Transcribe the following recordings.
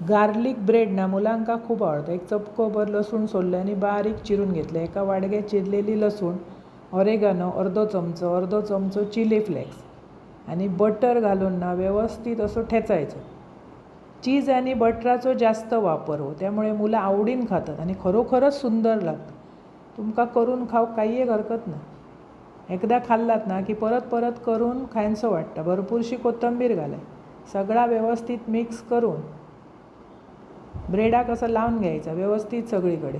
Garlic bread ना मुलांका खूप आवडतं. एक चपकोभर लसूण सोललं आणि बारीक चिरून घेतलं. एका वाडग्यात चिरलेली लसूण, ऑरेगानो अर्धो चमचो चिली फ्लेक्स आणि बटर घालून ना व्यवस्थित असं ठेचायचं. चीज आणि बटराचो जास्त वापर हो, त्यामुळे मुलं आवडीन खातात आणि खरोखरच सुंदर लागतं. तुमका करून खाऊक काही एक हरकत नाही. एकदा खाल्लात ना की परत परत करून खायचं वाटतं. भरपूरशी कोथिंबीर घालाय. सगळा व्यवस्थित मिक्स करून ब्रेडाक असं लावून घ्यायचा व्यवस्थित सगळीकडे.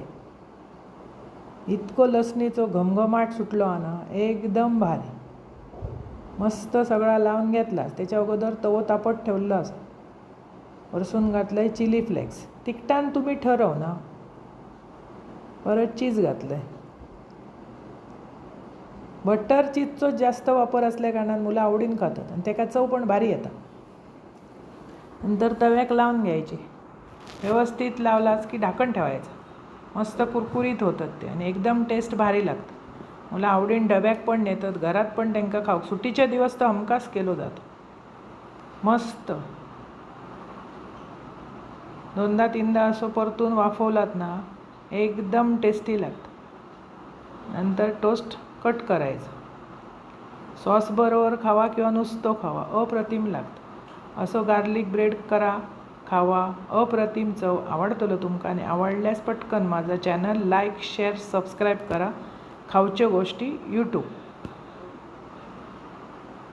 इतको लसणीचो घमघमाट सुटलो ना, एकदम भारी. मस्त सगळा लावून घेतलास. त्याच्या अगोदर तवो तापत ठेवलं असं. वरसून घातलं आहे चिली फ्लेक्स. तिखटान तुम्ही ठरव ना. परत चीज घातलं आहे. बटर चीजचो जास्त वापर असल्या कारणान मुलं आवडीन खातात आणि त्याका चव पण भारी येतात. नंतर तव्याक लावून घ्यायचे. व्यवस्थित लावलास की ढाकण ठेवायचं. मस्त कुरकुरीत होतात ते आणि एकदम टेस्ट भारी लागतं. मुलं आवडीन डब्याक पण नेतात, घरात पण त्यांना खाऊ. सुट्टीच्या दिवस तर हमखास केलो जातो. मस्त 2-3दा असं परतून वाफवलात ना, एकदम टेस्टी लागतं. नंतर टोस्ट कट करायचं. सॉस बरोबर खावा किंवा नुसतं खावा, अप्रतिम लागतं. असं गार्लिक ब्रेड करा, खावा, अप्रतिम चव. आवडतलो तुमका आणि आवडल्यास पटकन माझं चॅनल लाईक, शेअर, सबस्क्राईब करा. खाऊच्या गोष्टी यूट्यूब.